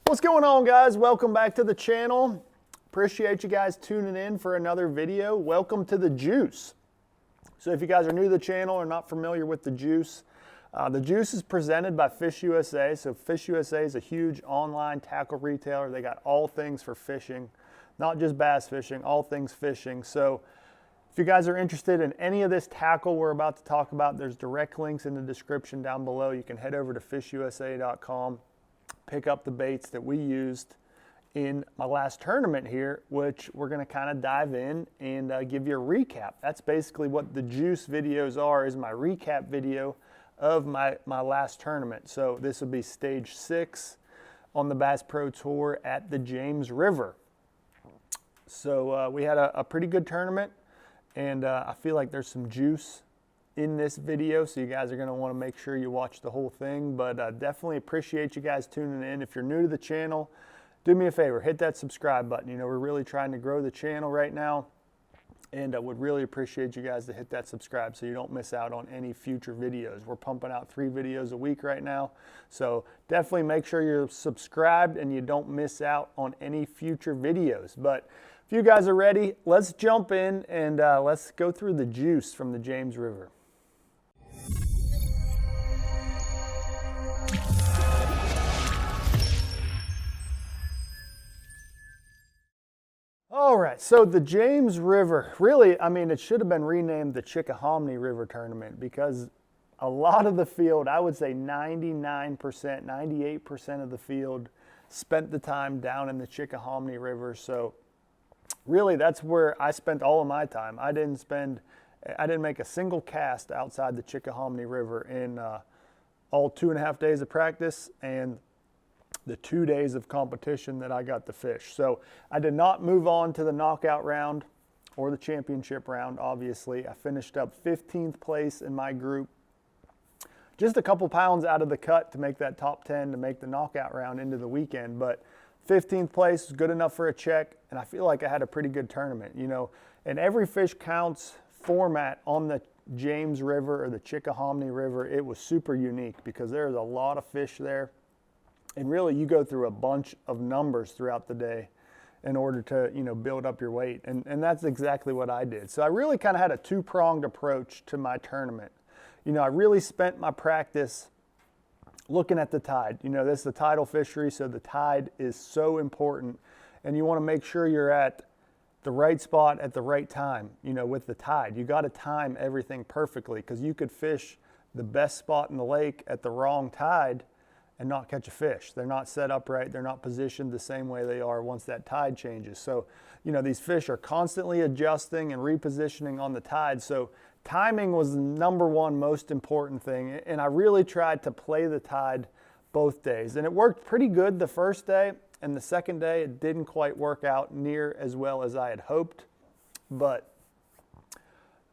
What's going on, guys? Welcome back to the channel. Appreciate you guys tuning in for another video. Welcome to the juice. So if you guys are new to the channel or not familiar with the juice is presented by Fish USA. So Fish USA is a huge online tackle retailer. They got all things for fishing, not just bass fishing, all things fishing. So if you guys are interested in any of this tackle we're about to talk about, there's direct links in the description down below. You can head over to fishusa.com. Pick up the baits that we used in my last tournament here, which we're going to kind of dive in and give you a recap. That's basically what the juice videos are, is my recap video of my last tournament. So this will be stage 6 on the Bass Pro Tour at the James River. So we had a pretty good tournament, and I feel like there's some juice in this video, so you guys are going to want to make sure you watch the whole thing. But definitely appreciate you guys tuning in. If you're new to the channel, do me a favor, hit that subscribe button. You know, we're really trying to grow the channel right now, and I would really appreciate you guys to hit that subscribe so you don't miss out on any future videos. We're pumping out 3 videos a week right now, so definitely make sure you're subscribed and you don't miss out on any future videos. But if you guys are ready, let's jump in and let's go through the juice from the James River. All right, so the James River, really, I mean, it should have been renamed the Chickahominy River Tournament, because a lot of the field, I would say 99%, 98% of the field spent the time down in the Chickahominy River. So really, that's where I spent all of my time. I didn't make a single cast outside the Chickahominy River in all 2.5 days of practice and the 2 days of competition that I got to fish. So I did not move on to the knockout round or the championship round, obviously. I finished up 15th place in my group, just a couple pounds out of the cut to make that top 10 to make the knockout round into the weekend. But 15th place was good enough for a check, and I feel like I had a pretty good tournament. You know, and every fish counts format on the James River or the Chickahominy River, it was super unique because there's a lot of fish there. And really, you go through a bunch of numbers throughout the day in order to, you know, build up your weight. And that's exactly what I did. So I really kind of had a 2-pronged approach to my tournament. You know, I really spent my practice looking at the tide. You know, this is the tidal fishery, so the tide is so important. And you want to make sure you're at the right spot at the right time, you know, with the tide. You got to time everything perfectly, because you could fish the best spot in the lake at the wrong tide and not catch a fish. They're not set up right. They're not positioned the same way they are once that tide changes. So, you know, these fish are constantly adjusting and repositioning on the tide. So timing was the #1 most important thing. And I really tried to play the tide both days. And it worked pretty good the first day. And the second day, it didn't quite work out near as well as I had hoped. But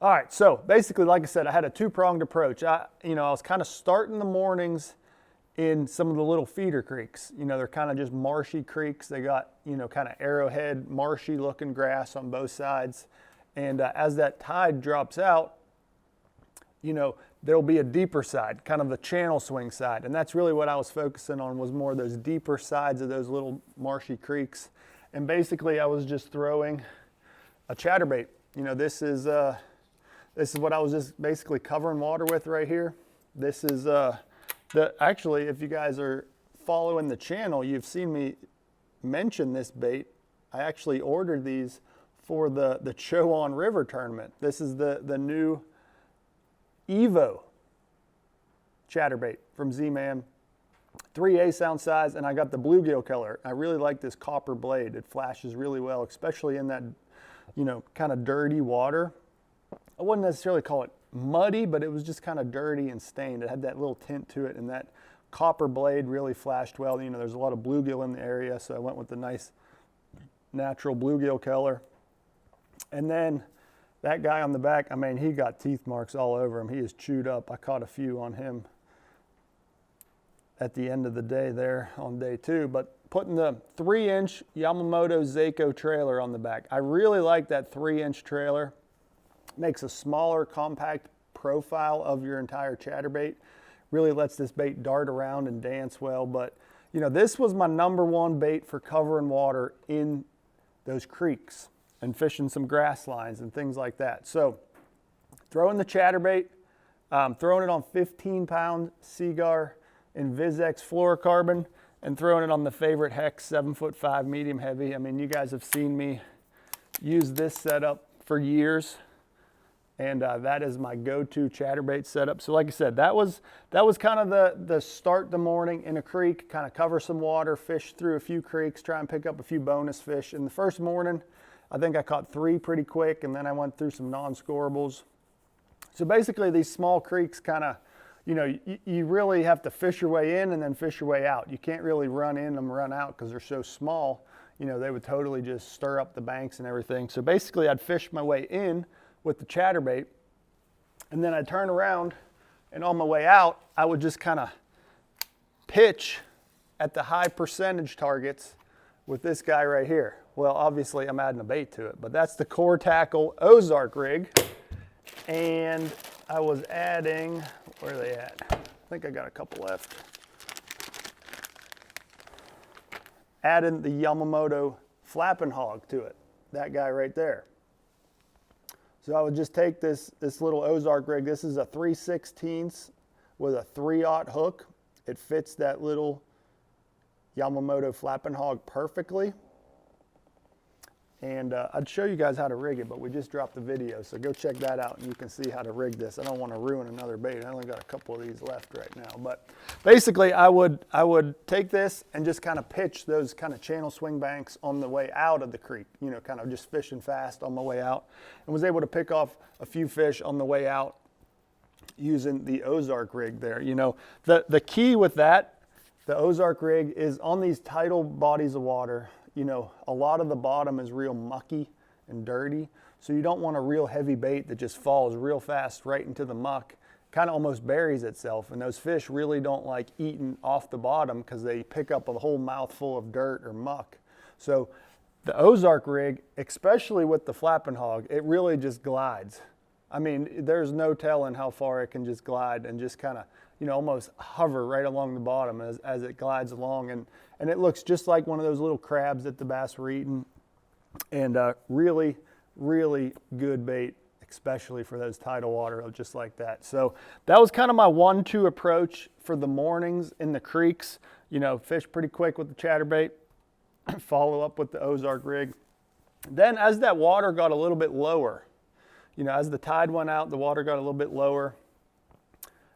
all right, so basically, like I said, I had a 2-pronged approach. I was kind of starting the mornings in some of the little feeder creeks. You know, they're kind of just marshy creeks. They got, you know, kind of arrowhead, marshy looking grass on both sides. And as that tide drops out, you know, there'll be a deeper side, kind of the channel swing side. And that's really what I was focusing on, was more of those deeper sides of those little marshy creeks. And basically, I was just throwing a chatterbait. You know, this is what I was just basically covering water with right here. This is actually, if you guys are following the channel, you've seen me mention this bait. I actually ordered these for the Chowan River tournament. This is the new Evo chatterbait from Z-Man, 3/8 ounce size, and I got the bluegill color. I really like this copper blade. It flashes really well, especially in that, you know, kind of dirty water. I wouldn't necessarily call it muddy, but it was just kind of dirty and stained. It had that little tint to it, and that copper blade really flashed well. You know, there's a lot of bluegill in the area, so I went with the nice natural bluegill color. And then that guy on the back, I mean, he got teeth marks all over him. He is chewed up. I caught a few on him at the end of the day there on day 2. But putting the 3-inch Yamamoto Seiko trailer on the back. I really like that 3-inch trailer. Makes a smaller, compact profile of your entire chatterbait. Really lets this bait dart around and dance well. But you know, this was my #1 bait for covering water in those creeks and fishing some grass lines and things like that. So throwing the chatterbait, throwing it on 15-pound Seagar Invisex fluorocarbon, and throwing it on the favorite Hex 7'5" medium heavy. I mean, you guys have seen me use this setup for years, and that is my go-to chatterbait setup. So like I said, that was kind of the start the morning in a creek, kind of cover some water, fish through a few creeks, try and pick up a few bonus fish. In the first morning, I think I caught 3 pretty quick, and then I went through some non-scorables. So basically these small creeks kind of, you know, you really have to fish your way in and then fish your way out. You can't really run in them, run out, because they're so small. You know, they would totally just stir up the banks and everything. So basically I'd fish my way in with the chatterbait, and then I'd turn around, and on my way out, I would just kind of pitch at the high percentage targets with this guy right here. Well, obviously I'm adding a bait to it, but that's the Core Tackle Ozark rig. And I was adding, where are they at? I think I got a couple left. Adding the Yamamoto Flapping Hog to it, that guy right there. So I would just take this little Ozark rig. This is a 3/16 with a 3/0 hook. It fits that little Yamamoto Flapping Hog perfectly. And I'd show you guys how to rig it, but we just dropped the video, so go check that out and you can see how to rig this. I don't want to ruin another bait. I only got a couple of these left right now. But basically I would take this and just kind of pitch those kind of channel swing banks on the way out of the creek, you know, kind of just fishing fast on my way out, and was able to pick off a few fish on the way out using the Ozark rig there. You know, the key with that, the Ozark rig, is on these tidal bodies of water. You know, a lot of the bottom is real mucky and dirty, so you don't want a real heavy bait that just falls real fast right into the muck, kind of almost buries itself, and those fish really don't like eating off the bottom because they pick up a whole mouthful of dirt or muck. So the Ozark rig, especially with the Flapping Hog, it really just glides. I mean, there's no telling how far it can just glide and just kind of, you know, almost hover right along the bottom as it glides along. And it looks just like one of those little crabs that the bass were eating. And really, really good bait, especially for those tidal water, just like that. So that was kind of my 1-2 approach for the mornings in the creeks. You know, fish pretty quick with the chatterbait, follow up with the Ozark rig. Then as that water got a little bit lower, you know, as the tide went out, the water got a little bit lower,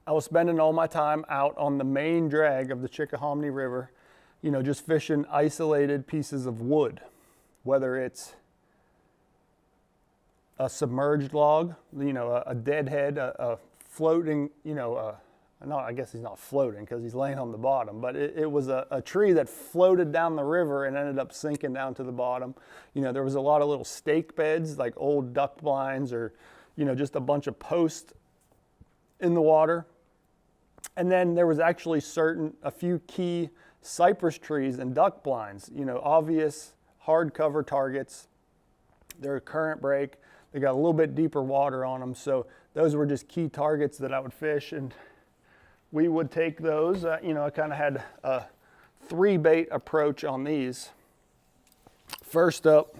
I was spending all my time out on the main drag of the Chickahominy River, you know, just fishing isolated pieces of wood, whether it's a submerged log, you know, a deadhead, a floating, you know, no, I guess he's not floating because he's laying on the bottom, but it was a tree that floated down the river and ended up sinking down to the bottom. You know, there was a lot of little stake beds, like old duck blinds, or, you know, just a bunch of posts in the water. And then there was actually a few key cypress trees and duck blinds, you know, obvious hardcover targets. They're a current break. They got a little bit deeper water on them. So those were just key targets that I would fish, and we would take those. You know, I kind of had a 3-bait approach on these. First up,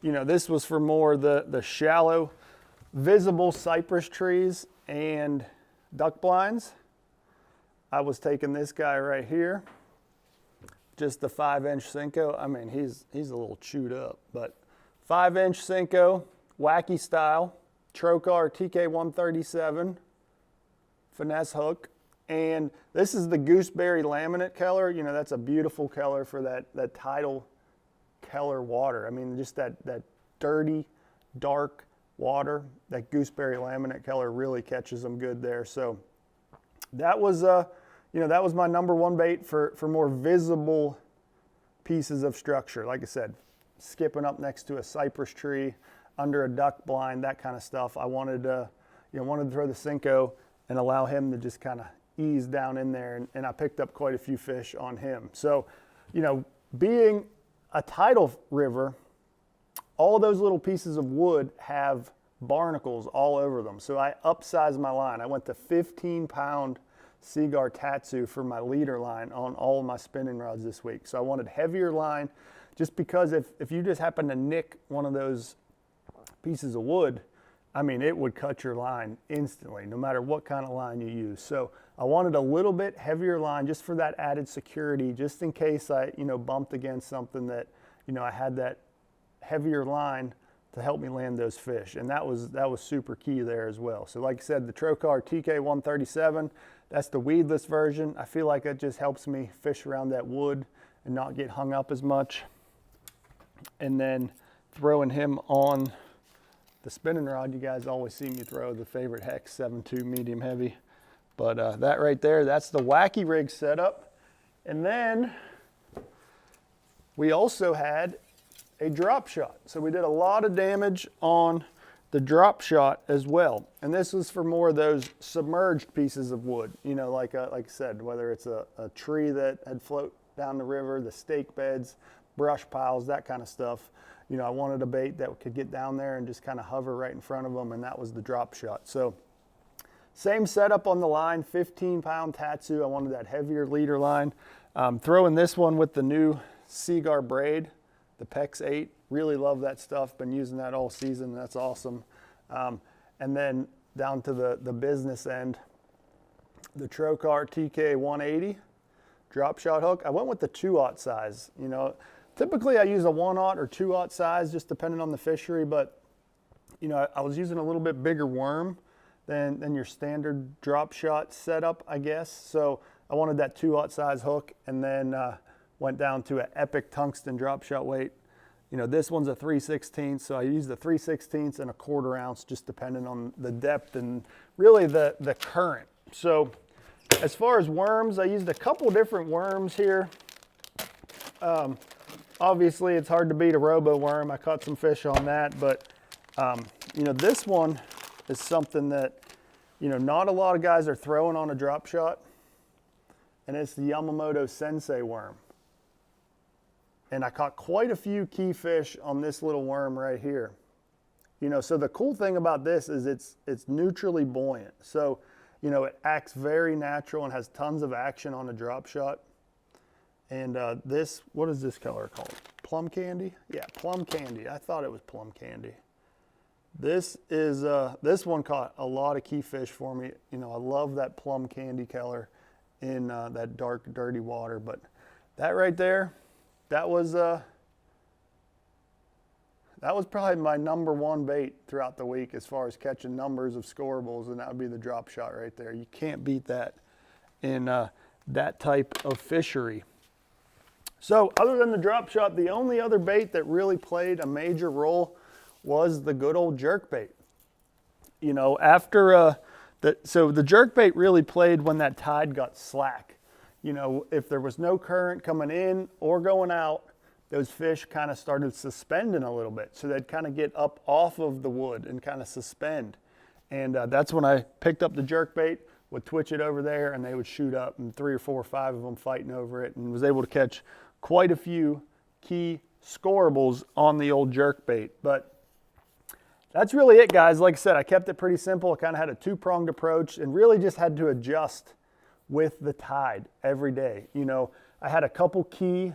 you know, this was for more the shallow, visible cypress trees and duck blinds. I was taking this guy right here, just the 5-inch Senko. I mean, he's a little chewed up, but 5-inch Senko, wacky style, Trokar TK137 finesse hook. And this is the gooseberry laminate color. You know, that's a beautiful color for that tidal color water. I mean, just that dirty, dark water, that gooseberry laminate color really catches them good there. So that was, you know, that was my #1 bait for more visible pieces of structure. Like I said, skipping up next to a cypress tree, under a duck blind, that kind of stuff. I wanted to, you know, wanted to throw the Senko and allow him to just kind of ease down in there, and I picked up quite a few fish on him. So, you know, being a tidal river, all those little pieces of wood have barnacles all over them. So I upsized my line. I went to 15-pound Seaguar Tatsu for my leader line on all of my spinning rods this week. So I wanted heavier line, just because if you just happen to nick one of those pieces of wood, I mean, it would cut your line instantly, no matter what kind of line you use. So I wanted a little bit heavier line just for that added security, just in case I, bumped against something that, I had that heavier line to help me land those fish. And that was super key there as well. So like I said, the Trocar TK137, that's the weedless version. I feel like it just helps me fish around that wood and not get hung up as much. And then throwing him on the spinning rod, you guys always see me throw the favorite Hex 7.2 medium heavy. But that right there, that's the Wacky Rig setup. And then we also had a drop shot. So we did a lot of damage on the drop shot as well. And this was for more of those submerged pieces of wood, like I said, whether it's a tree that had float down the river, the stake beds, brush piles, that kind of stuff. I wanted a bait that could get down there and just kind of hover right in front of them, and that was the drop shot. So same setup on the line, 15-pound Tatsu. I wanted that heavier leader line. Throwing this one with the new Seaguar braid, the PEX 8. Really love that stuff. Been using that all season. That's awesome. And then down to the business end, the Trocar TK180 drop shot hook. I went with the 2/0 size. Typically I use a 1/0 or 2/0 size, just depending on the fishery. But I was using a little bit bigger worm than your standard drop shot setup, I guess. So I wanted that 2/0 size hook, and then went down to an Epic tungsten drop shot weight. This one's a 3/16, so I used the 3/16 and a 1/4 ounce, just depending on the depth and really the current. So as far as worms, I used a couple different worms here. Obviously it's hard to beat a robo worm. I caught some fish on that, but this one is something that not a lot of guys are throwing on a drop shot, and it's the Yamamoto Sensei worm. And I caught quite a few key fish on this little worm right here. So the cool thing about this is it's neutrally buoyant. So, it acts very natural and has tons of action on a drop shot. And this, what is this color called? Plum candy? Yeah, plum candy. I thought it was plum candy. This one caught a lot of key fish for me. I love that plum candy color in that dark, dirty water. But that right there, that was probably my #1 bait throughout the week as far as catching numbers of scorables, and that would be the drop shot right there. You can't beat that in that type of fishery. So other than the drop shot, the only other bait that really played a major role was the good old jerkbait. So the jerkbait really played when that tide got slack. If there was no current coming in or going out, those fish kind of started suspending a little bit. So they'd kind of get up off of the wood and kind of suspend. And that's when I picked up the jerkbait, would twitch it over there, and they would shoot up, and 3 or 4 or 5 of them fighting over it, and was able to catch quite a few key scorables on the old jerkbait. But that's really it, guys. Like I said, I kept it pretty simple. I kind of had a 2-pronged approach and really just had to adjust with the tide every day. I had a couple key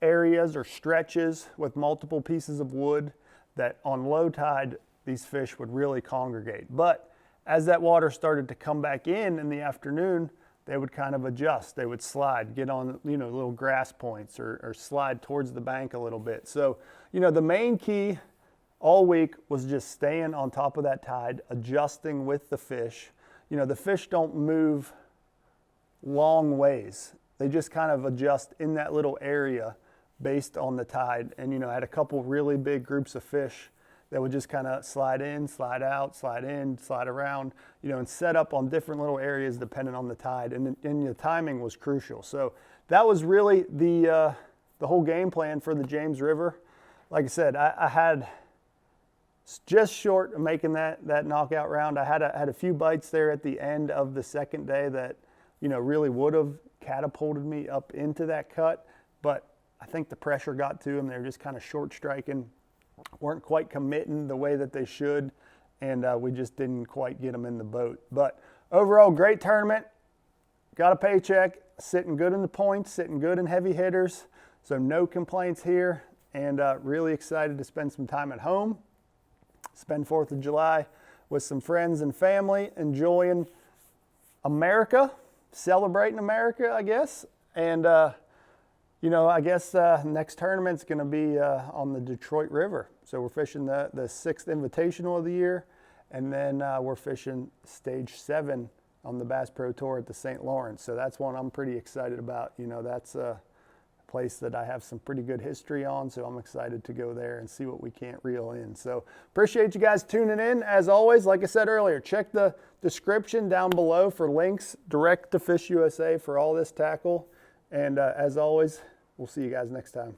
areas or stretches with multiple pieces of wood that on low tide, these fish would really congregate. But as that water started to come back in the afternoon, they would kind of adjust. They would slide, get on little grass points or slide towards the bank a little bit. So, the main key all week was just staying on top of that tide, adjusting with the fish. The fish don't move long ways. They just kind of adjust in that little area based on the tide. And, I had a couple really big groups of fish that would just kind of slide in, slide out, slide in, slide around, and set up on different little areas depending on the tide. And the timing was crucial. So that was really the whole game plan for the James River. Like I said, I had just short of making that knockout round. I had a few bites there at the end of the second day that, really would have catapulted me up into that cut. But I think the pressure got to them. They were just kind of short striking, weren't quite committing the way that they should, and we just didn't quite get them in the boat. But overall, great tournament. got a paycheck, sitting good in the points, sitting good in heavy hitters. So no complaints here, and really excited to spend some time at home, spend 4th of July with some friends and family, enjoying America, celebrating America, I guess. And, you know, I guess next tournament's going to be on the Detroit River. So we're fishing the 6th Invitational of the year, and then we're fishing Stage 7 on the Bass Pro Tour at the St. Lawrence. So that's one I'm pretty excited about. You know, that's a place that I have some pretty good history on, so I'm excited to go there and see what we can't reel in. So appreciate you guys tuning in. As always, like I said earlier, check the description down below for links direct to Fish USA for all this tackle. And as always, we'll see you guys next time.